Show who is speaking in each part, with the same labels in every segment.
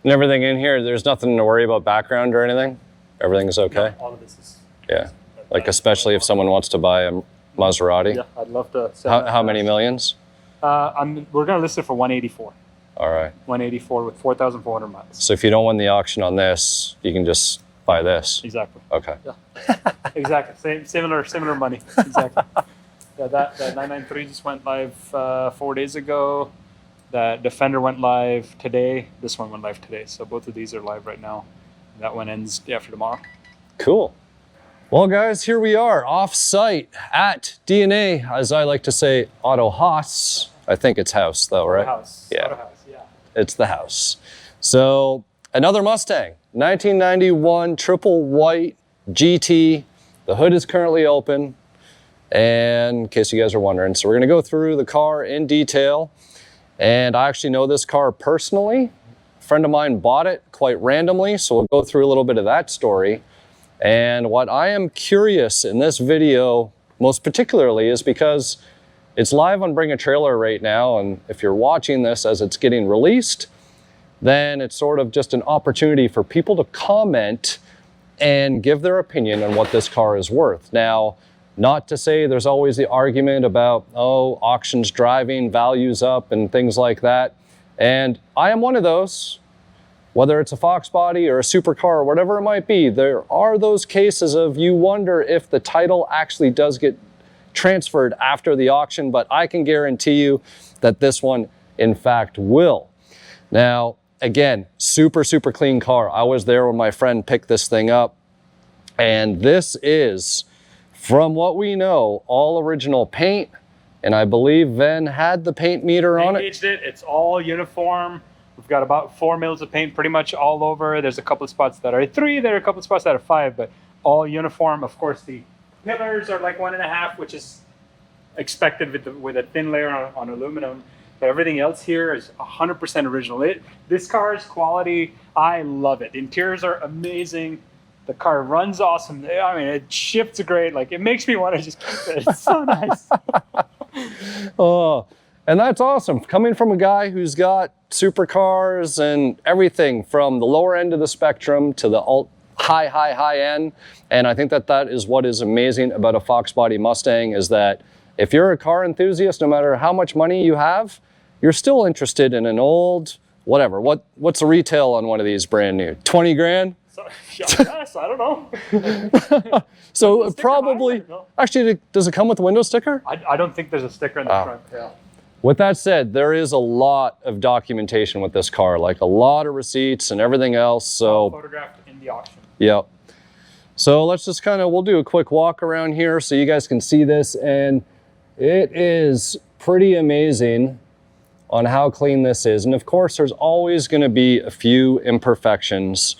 Speaker 1: And everything in here, there's nothing to worry about background or anything? Everything's okay?
Speaker 2: No, all of this is...
Speaker 1: Yeah, like especially if someone wants to buy a Maserati?
Speaker 2: Yeah, I'd love to sell
Speaker 1: How many millions?
Speaker 2: We're going to list it for 184.
Speaker 1: All right.
Speaker 2: 184 with 4,400 miles.
Speaker 1: So if you don't win the auction on this, you can just buy this?
Speaker 2: Exactly.
Speaker 1: Okay.
Speaker 2: Yeah. Exactly. Similar money. Exactly. Yeah, that 993 just went live 4 days ago. That Defender went live today. This one went live today. So both of these are live right now. That one ends day after tomorrow.
Speaker 1: Cool. Well, guys, here we are off-site at DNA, as I like to say, Auto Haus. I think it's house, though, right?
Speaker 2: Auto Haus.
Speaker 1: Yeah.
Speaker 2: Auto Haus, yeah.
Speaker 1: It's the house. So another Mustang, 1991 Triple White GT. The hood is currently open, and in case you guys are wondering. So we're going to go through the car in detail. And I actually know this car personally. A friend of mine bought it quite randomly, so we'll go through a little bit of that story. And what I am curious in this video, most particularly, is because it's live on Bring a Trailer right now, and if you're watching this as it's getting released, then it's sort of just an opportunity for people to comment and give their opinion on what this car is worth. Now, not to say there's always the argument about, oh, auctions driving, values up, and things like that. And I am one of those. Whether it's a Foxbody or a supercar or whatever it might be, there are those cases of you wonder if the title actually does get transferred after the auction, but I can guarantee you that this one, in fact, will. Now, again, super clean car. I was there when my friend picked this thing up, and this is, from what we know, all original paint, and I believe Ven had the paint meter on it.
Speaker 2: Engaged it. It's all uniform. We've got about 4 mils of paint pretty much all over. There's a couple of spots that are 3, there are a couple of spots that are 5, but all uniform. Of course, the pillars are like 1.5, which is expected with a thin layer on aluminum. But everything else here is 100% original. This car's quality, I love it. The interiors are amazing. The car runs awesome. I mean, it shifts great. Like, it makes me want to just keep it. It's so nice.
Speaker 1: Oh, and that's awesome. Coming from a guy who's got supercars and everything from the lower end of the spectrum to the high end. And I think that is what is amazing about a Foxbody Mustang, is that if you're a car enthusiast, no matter how much money you have, you're still interested in an old, whatever. What's the retail on one of these brand new? 20 grand?
Speaker 2: Yes, I don't know.
Speaker 1: So probably, actually, does it come with a window sticker?
Speaker 2: I don't think there's a sticker in the front. Yeah.
Speaker 1: With that said, there is a lot of documentation with this car, like a lot of receipts and everything else. So
Speaker 2: photographed in the auction.
Speaker 1: Yep. So let's just we'll do a quick walk around here so you guys can see this. And it is pretty amazing on how clean this is. And of course, there's always going to be a few imperfections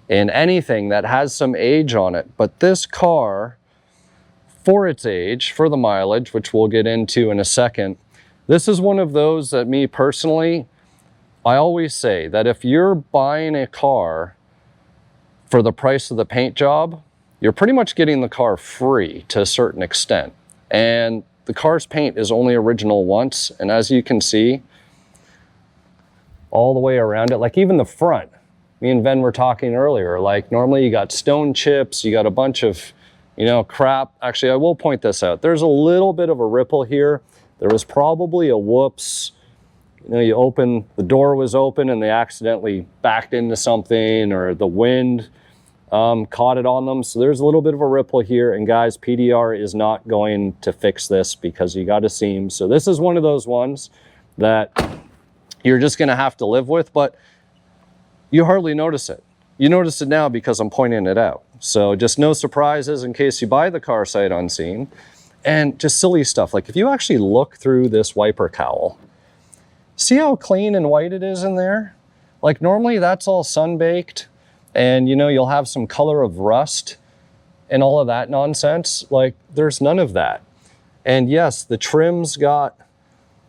Speaker 1: in anything that has some age on it. But this car, for its age, for the mileage, which we'll get into in a second, this is one of those that me personally, I always say that if you're buying a car for the price of the paint job, you're pretty much getting the car free to a certain extent. And the car's paint is only original once. And as you can see, all the way around it, like even the front, me and Ven were talking earlier, like normally you got stone chips, you got a bunch of, crap. Actually, I will point this out. There's a little bit of a ripple here. There was probably a whoops. The door was open and they accidentally backed into something, or the wind caught it on them. So there's a little bit of a ripple here. And guys, PDR is not going to fix this because you got a seam. So this is one of those ones that you're just gonna have to live with, but you hardly notice it. You notice it now because I'm pointing it out. So just no surprises in case you buy the car sight unseen. And just silly stuff, like if you actually look through this wiper cowl, see how clean and white it is in there? Like normally that's all sun-baked, and you'll have some color of rust and all of that nonsense. Like there's none of that. And yes, the trim's got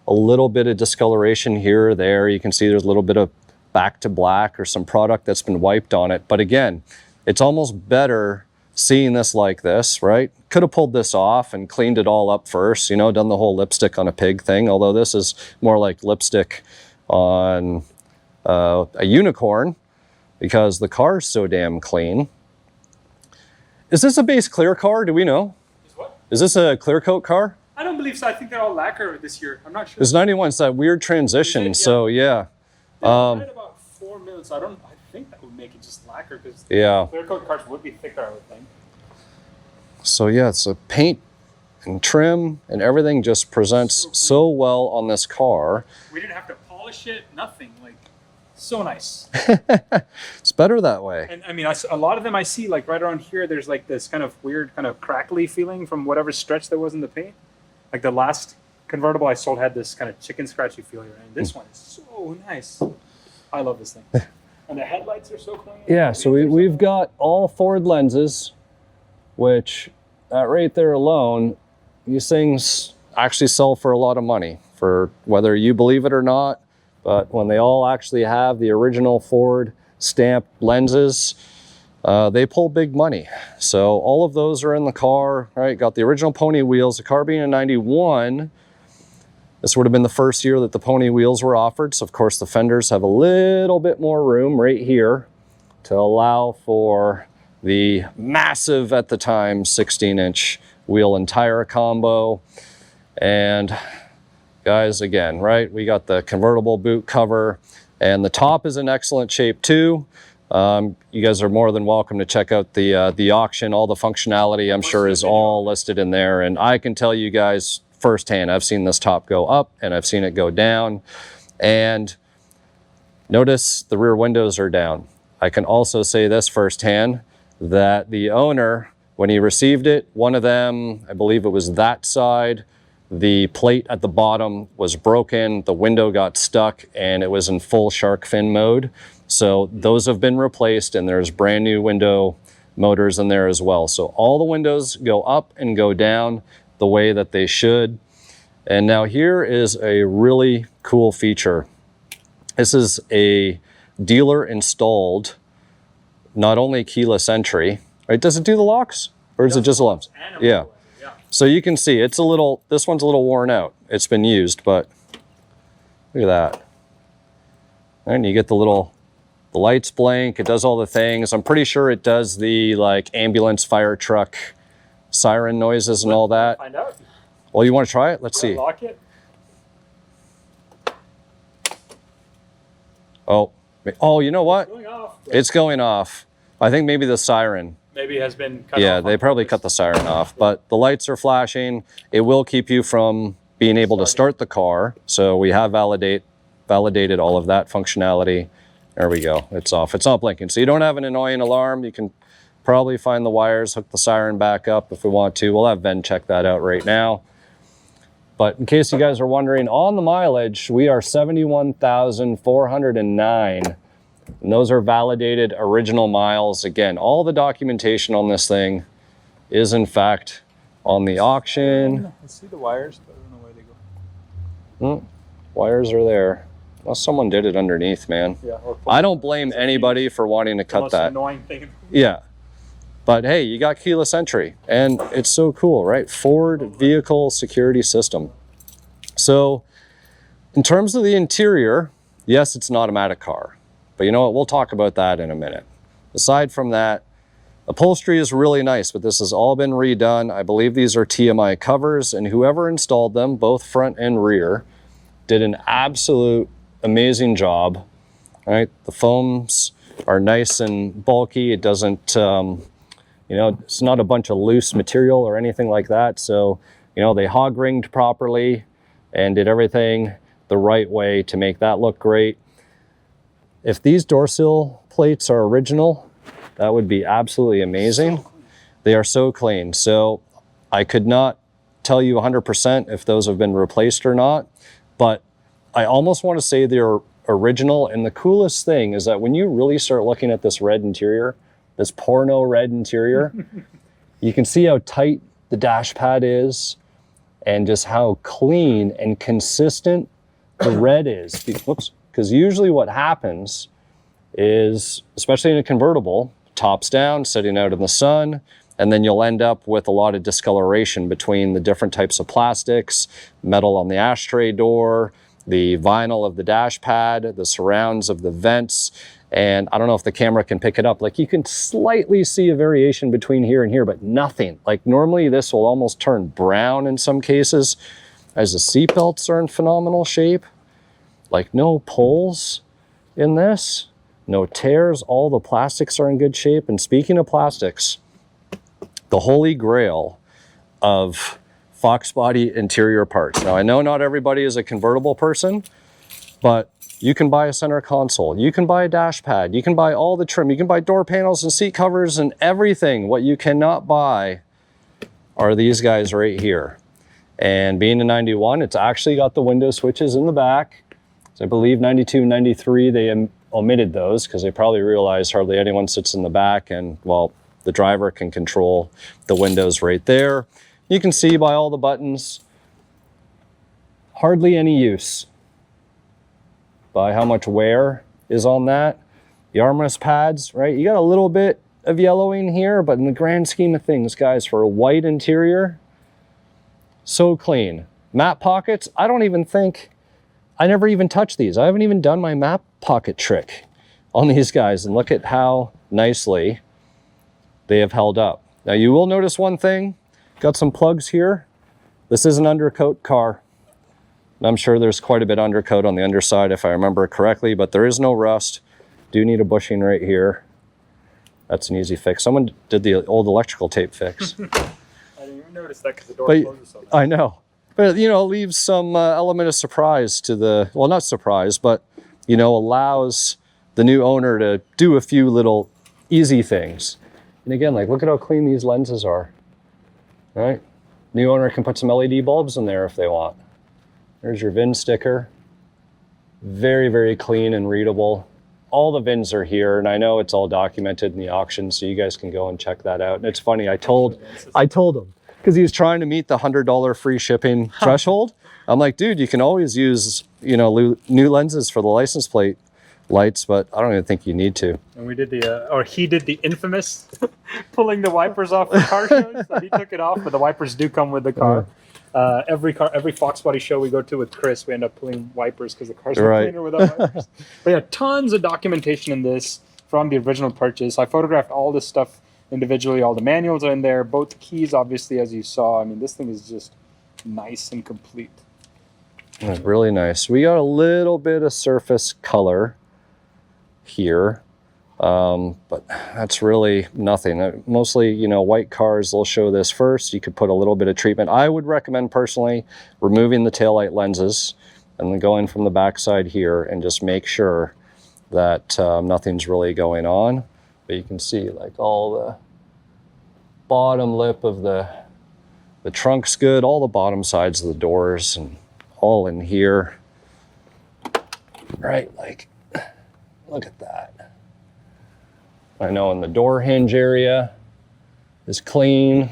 Speaker 1: a little bit of discoloration here or there. You can see there's a little bit of back to black or some product that's been wiped on it. But again, it's almost better seeing this like this, right? Could have pulled this off and cleaned it all up first, done the whole lipstick on a pig thing, although this is more like lipstick on a unicorn because the car's so damn clean. Is this a base clear car? Do we know?
Speaker 2: Is what?
Speaker 1: Is this a clear coat car?
Speaker 2: I don't believe so. I think they're all lacquer this year. I'm not sure.
Speaker 1: It's 91. It's that weird transition.
Speaker 2: Yeah.
Speaker 1: So yeah.
Speaker 2: They're right about 4 mil. So I think that would make it just lacquer because
Speaker 1: Yeah.
Speaker 2: clear coat cars would be thicker, I would think.
Speaker 1: So yeah, so paint and trim and everything just presents so well on this car.
Speaker 2: We didn't have to polish it. Nothing. Like, so nice.
Speaker 1: It's better that way.
Speaker 2: And I mean, a lot of them I see, like right around here, there's like this kind of weird, kind of crackly feeling from whatever stretch there was in the paint. Like the last convertible I sold had this kind of chicken scratchy feel here, and this one is so nice. I love this thing. And the headlights are so clean.
Speaker 1: Yeah, so we've got all forward lenses, which right there alone, these things actually sell for a lot of money, for whether you believe it or not. But when they all actually have the original Ford stamped lenses, they pull big money. So all of those are in the car, right? Got the original pony wheels. The car being a 91, this would have been the first year that the pony wheels were offered. So of course the fenders have a little bit more room right here to allow for the massive, at the time, 16-inch wheel and tire combo. And guys, again, right, we got the convertible boot cover, and the top is in excellent shape too. You guys are more than welcome to check out the auction. All the functionality, I'm sure, is all listed in there. And I can tell you guys firsthand, I've seen this top go up and I've seen it go down. And notice the rear windows are down. I can also say this firsthand, that the owner, when he received it, one of them, I believe it was that side, the plate at the bottom was broken, the window got stuck, and it was in full shark fin mode. So those have been replaced, and there's brand new window motors in there as well. So all the windows go up and go down the way that they should. And now here is a really cool feature. This is a dealer installed, not only keyless entry, right? Does it do the locks, or is it just alarms? Yeah. So you can see it's a little, this one's a little worn out. It's been used, but look at that. And you get the lights blink, it does all the things. I'm pretty sure it does the like ambulance, fire truck, siren noises and all that.
Speaker 2: Find out.
Speaker 1: Well, you want to try it? Let's see.
Speaker 2: Lock it.
Speaker 1: Oh, you know what?
Speaker 2: It's going off.
Speaker 1: It's going off. I think maybe the siren.
Speaker 2: Maybe it has been cut off.
Speaker 1: Yeah, they probably cut the siren off, but the lights are flashing. It will keep you from being able to start the car. So we have validated all of that functionality. There we go, it's off. It's not blinking. So you don't have an annoying alarm. You can probably find the wires, hook the siren back up if we want to. We'll have Ben check that out right now. But in case you guys are wondering, on the mileage, we are 71,409. And those are validated original miles. Again, all the documentation on this thing is in fact on the auction.
Speaker 2: I see the wires, but I don't know where they go.
Speaker 1: Wires are there. Well, someone did it underneath, man.
Speaker 2: Yeah,
Speaker 1: I don't blame anybody for wanting to cut that.
Speaker 2: Annoying thing.
Speaker 1: Yeah. But hey, you got keyless entry, and it's so cool, right? Ford vehicle security system. So in terms of the interior, yes, it's an automatic car. But you know what, we'll talk about that in a minute. Aside from that, upholstery is really nice, but this has all been redone. I believe these are TMI covers, and whoever installed them, both front and rear, did an absolute amazing job. Right? The foams are nice and bulky. It doesn't, you know, it's not a bunch of loose material or anything like that. So, you know, they hog ringed properly and did everything the right way to make that look great. If these door sill plates are original, that would be absolutely amazing. They are so clean. So I could not tell you 100% if those have been replaced or not, but I almost want to say they're original. And the coolest thing is that when you really start looking at this red interior, this porno red interior, you can see how tight the dash pad is and just how clean and consistent the red is. Whoops. Because usually what happens is, especially in a convertible, tops down, sitting out in the sun, and then you'll end up with a lot of discoloration between the different types of plastics, metal on the ashtray door, the vinyl of the dash pad, the surrounds of the vents, and I don't know if the camera can pick it up. Like you can slightly see a variation between here and here, but nothing. Like normally this will almost turn brown in some cases, as the seat belts are in phenomenal shape. Like no pulls in this, no tears, all the plastics are in good shape. And speaking of plastics, the holy grail of Foxbody interior parts. Now I know not everybody is a convertible person, but you can buy a center console, you can buy a dash pad, you can buy all the trim, you can buy door panels and seat covers and everything. What you cannot buy are these guys right here. And being a 91, it's actually got the window switches in the back. So I believe 92, 93, they omitted those because they probably realized hardly anyone sits in the back, and well, the driver can control the windows right there. You can see by all the buttons, hardly any use. By how much wear is on that. The armrest pads, right? You got a little bit of yellowing here, but in the grand scheme of things, guys, for a white interior, so clean. Map pockets, I never even touched these. I haven't even done my map pocket trick on these guys, and look at how nicely they have held up. Now you will notice one thing, got some plugs here. This is an undercoat car. I'm sure there's quite a bit of undercoat on the underside if I remember correctly, but there is no rust. Do need a bushing right here. That's an easy fix. Someone did the old electrical tape fix.
Speaker 2: I didn't even notice that because the door closes so nice.
Speaker 1: I know. But, you know, leaves some element of surprise to the, well, not surprise, but, you know, allows the new owner to do a few little easy things. And again, like, look at how clean these lenses are, right? New owner can put some LED bulbs in there if they want. There's your VIN sticker. Very, very clean and readable. All the VINs are here, and I know it's all documented in the auction, so you guys can go and check that out. And it's funny, I told him, because he was trying to meet the $100 free shipping threshold. I'm like, dude, you can always use, you know, new lenses for the license plate lights, but I don't even think you need to.
Speaker 2: And we did he did the infamous pulling the wipers off the car shows. So he took it off, but the wipers do come with the car. Every Foxbody show we go to with Chris, we end up pulling wipers because the cars are cleaner without wipers. But yeah, tons of documentation in this from the original purchase. I photographed all this stuff individually. All the manuals are in there. Both the keys, obviously, as you saw. I mean, this thing is just nice and complete.
Speaker 1: Really nice. We got a little bit of surface color here, but that's really nothing. Mostly, you know, white cars, they'll show this first. You could put a little bit of treatment. I would recommend personally removing the taillight lenses and then going from the backside here and just make sure that nothing's really going on. But you can see like all the bottom lip of the trunk's good, all the bottom sides of the doors and all in here. Right, like, look at that. I know in the door hinge area is clean.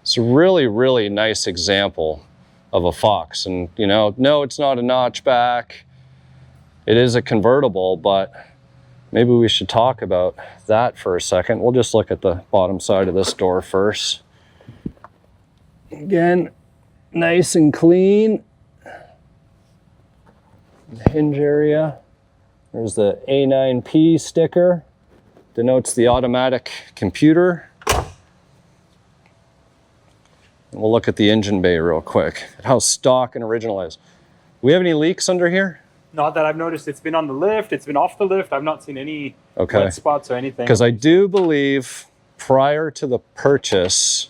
Speaker 1: It's a really, really nice example of a Fox. And, you know, no, it's not a notchback. It is a convertible, but maybe we should talk about that for a second. We'll just look at the bottom side of this door first. Again, nice and clean. The hinge area. There's the A9P sticker. Denotes the automatic computer. And we'll look at the engine bay real quick, at how stock and original it is. Do we have any leaks under here?
Speaker 2: Not that I've noticed. It's been on the lift. It's been off the lift. I've not seen any wet spots or anything.
Speaker 1: Because I do believe prior to the purchase,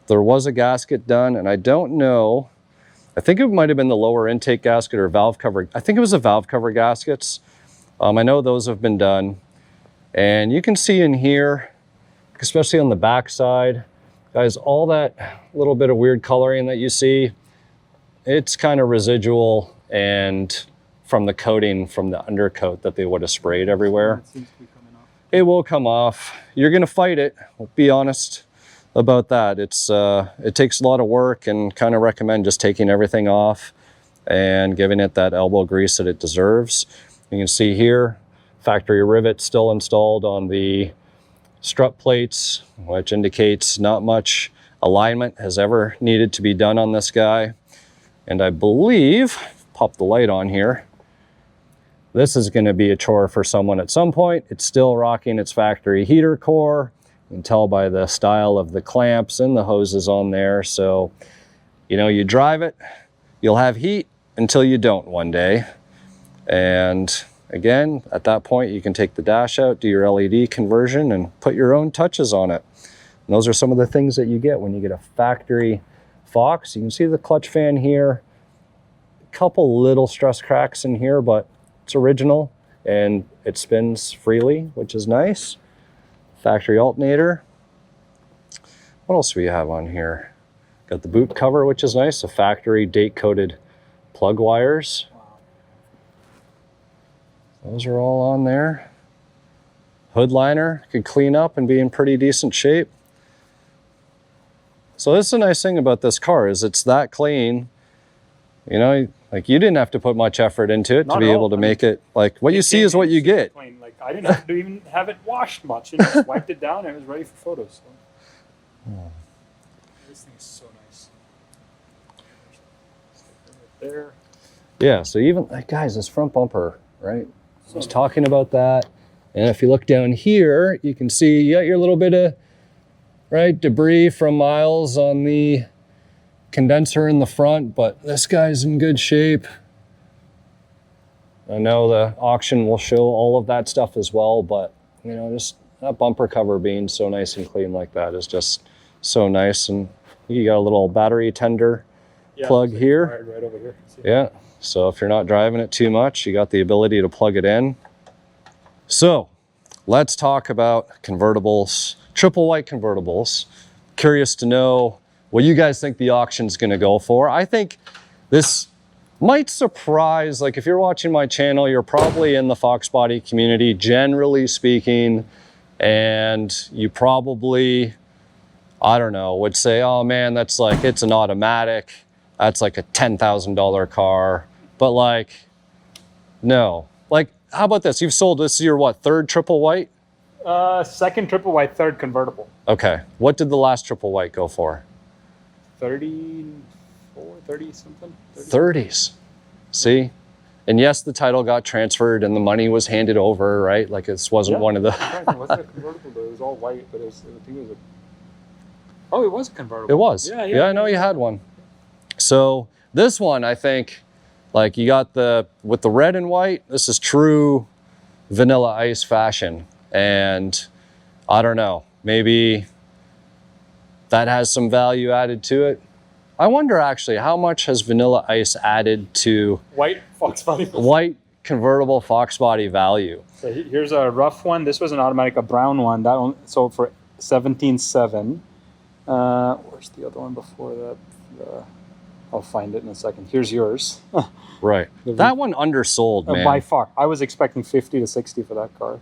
Speaker 1: there was a gasket done, and I don't know. I think it might have been the lower intake gasket or valve cover. I think it was the valve cover gaskets. I know those have been done. And you can see in here, especially on the back side, guys, all that little bit of weird coloring that you see, it's kind of residual and from the coating from the undercoat that they would have sprayed everywhere.
Speaker 2: It seems to be coming off.
Speaker 1: It will come off. You're gonna fight it, I'll be honest about that. It takes a lot of work, and kind of recommend just taking everything off and giving it that elbow grease that it deserves. You can see here, factory rivet still installed on the strut plates, which indicates not much alignment has ever needed to be done on this guy. And I believe, pop the light on here, this is going to be a chore for someone at some point. It's still rocking its factory heater core. You can tell by the style of the clamps and the hoses on there. So, you know, you drive it, you'll have heat until you don't one day. And again, at that point, you can take the dash out, do your LED conversion, and put your own touches on it. And those are some of the things that you get when you get a factory Fox. You can see the clutch fan here, a couple little stress cracks in here, but it's original and it spins freely, which is nice. Factory alternator. What else do we have on here? Got the boot cover, which is nice. The factory date-coated plug wires. Those are all on there. Hood liner could clean up and be in pretty decent shape. So this is a nice thing about this car, is it's that clean. You know, like you didn't have to put much effort into it to be able to make it, like what you see is what you get.
Speaker 2: Clean. Like I didn't have to even have it washed much. You know, just wiped it down and it was ready for photos. So. This thing is so nice. Right there.
Speaker 1: Yeah, so even, like, guys, this front bumper, right? I was talking about that. And if you look down here, you can see you got your little bit of, right, debris from miles on the condenser in the front, but this guy's in good shape. I know the auction will show all of that stuff as well, but, you know, just that bumper cover being so nice and clean like that is just so nice. And you got a little battery tender plug here.
Speaker 2: Right over here.
Speaker 1: Yeah. So if you're not driving it too much, you got the ability to plug it in. So let's talk about convertibles, triple white convertibles. Curious to know what you guys think the auction's gonna go for. I think this might surprise, like if you're watching my channel, you're probably in the Foxbody community, generally speaking, and you probably, I don't know, would say, oh man, that's like, it's an automatic. That's like a $10,000 car. But like, no. Like, how about this? You've sold, this is your what, third triple white?
Speaker 2: Second triple white, third convertible.
Speaker 1: Okay. What did the last triple white go for?
Speaker 2: 34, 30 something?
Speaker 1: 30s. See? And yes, the title got transferred and the money was handed over, right? Like this wasn't one of the...
Speaker 2: It wasn't a convertible though. It was all white, but it was, I think it was a... Oh, it was a convertible.
Speaker 1: It was. Yeah, I know you had one. So this one, I think, like you got the, with the red and white, this is true Vanilla Ice fashion. And I don't know, maybe that has some value added to it. I wonder actually, how much has Vanilla Ice added to
Speaker 2: white Foxbody?
Speaker 1: White convertible Foxbody value?
Speaker 2: So here's a rough one. This was an automatic, a brown one. That one sold for $17,700. Where's the other one before that? I'll find it in a second. Here's yours.
Speaker 1: Right. That one undersold, man.
Speaker 2: By far. I was expecting 50 to 60 for that car.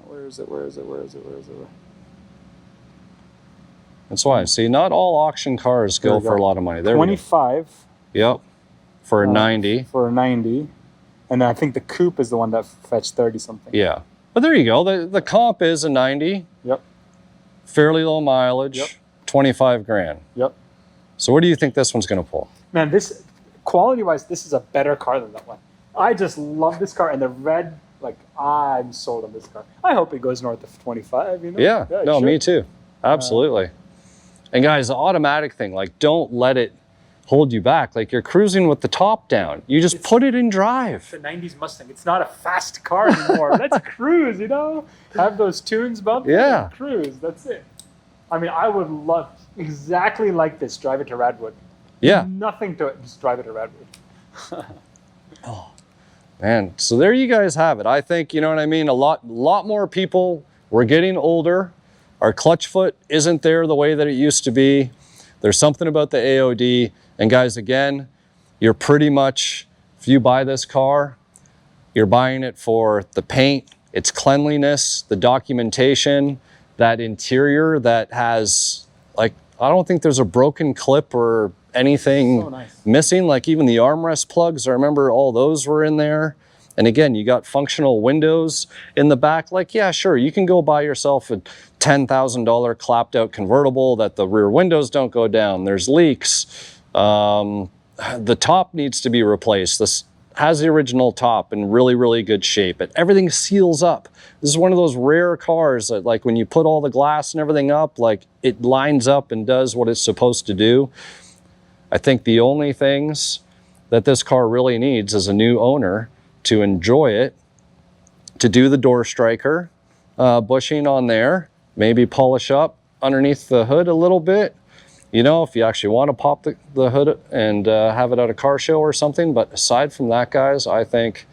Speaker 2: Where is it?
Speaker 1: That's why. See, not all auction cars go for a lot of money. There
Speaker 2: 25.
Speaker 1: Yep. For 90.
Speaker 2: For 90. And I think the coupe is the one that fetched 30 something.
Speaker 1: Yeah. But there you go. The comp is a 90.
Speaker 2: Yep.
Speaker 1: Fairly low mileage. Yep. 25 grand.
Speaker 2: Yep.
Speaker 1: So what do you think this one's going to pull?
Speaker 2: Man, this, quality-wise, this is a better car than that one. I just love this car, and the red, like, I'm sold on this car. I hope it goes north of 25, you know?
Speaker 1: Yeah, no, me too. Absolutely. And guys, the automatic thing, like, don't let it hold you back. Like, you're cruising with the top down. You just put it in drive.
Speaker 2: It's a 90s Mustang. It's not a fast car anymore. Let's cruise, you know? Have those tunes bumped and cruise. That's it. I mean, I would love exactly like this. Drive it to Radwood.
Speaker 1: Yeah.
Speaker 2: Nothing to it. Just drive it to Radwood.
Speaker 1: Oh, man. So there you guys have it. I think, you know what I mean? A lot more people. We're getting older. Our clutch foot isn't there the way that it used to be. There's something about the AOD. And guys, again, you're pretty much, if you buy this car, you're buying it for the paint, its cleanliness, the documentation, that interior that has, like, I don't think there's a broken clip or anything missing. Like even the armrest plugs, I remember all those were in there. And again, you got functional windows in the back. Like, yeah, sure, you can go buy yourself a $10,000 clapped out convertible that the rear windows don't go down. There's leaks. The top needs to be replaced. This has the original top in really, really good shape. But everything seals up. This is one of those rare cars that, like, when you put all the glass and everything up, like, it lines up and does what it's supposed to do. I think the only things that this car really needs is a new owner to enjoy it, to do the door striker, bushing on there, maybe polish up underneath the hood a little bit. You know, if you actually want to pop the hood and have it at a car show or something. But aside from that, guys, I think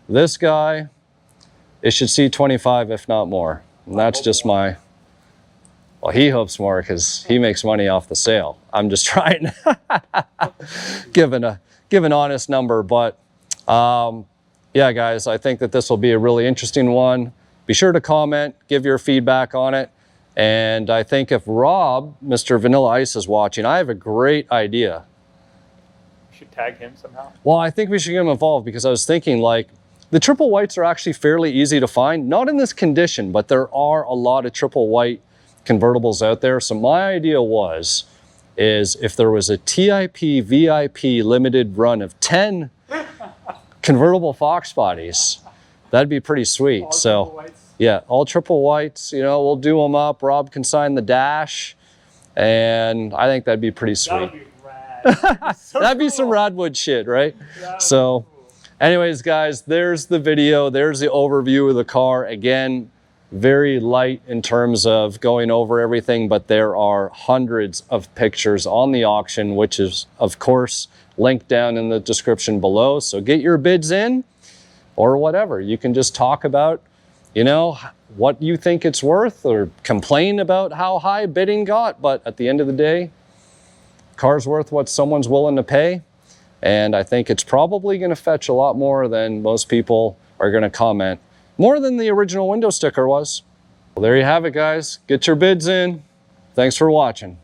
Speaker 1: this guy, it should see 25, if not more. And that's just my, well, he hopes more because he makes money off the sale. I'm just trying to give an honest number. But yeah, guys, I think that this will be a really interesting one. Be sure to comment, give your feedback on it. And I think if Rob, Mr. Vanilla Ice, is watching, I have a great idea.
Speaker 2: We should tag him somehow.
Speaker 1: Well, I think we should get him involved because I was thinking, like, the triple whites are actually fairly easy to find. Not in this condition, but there are a lot of triple white convertibles out there. So my idea is if there was a TIP VIP limited run of 10 convertible Fox bodies, that'd be pretty sweet.
Speaker 2: All
Speaker 1: so
Speaker 2: triple whites.
Speaker 1: Yeah, all triple whites, you know, we'll do them up. Rob can sign the dash, and I think that'd be pretty sweet.
Speaker 2: That would be rad. So
Speaker 1: That'd be
Speaker 2: cool.
Speaker 1: some Radwood shit, right?
Speaker 2: That
Speaker 1: So
Speaker 2: would be cool.
Speaker 1: anyways, guys, there's the video. There's the overview of the car. Again, very light in terms of going over everything, but there are hundreds of pictures on the auction, which is, of course, linked down in the description below. So get your bids in or whatever. You can just talk about, you know, what you think it's worth or complain about how high bidding got. But at the end of the day, car's worth what someone's willing to pay. And I think it's probably going to fetch a lot more than most people are going to comment. More than the original window sticker was. Well, there you have it, guys. Get your bids in. Thanks for watching.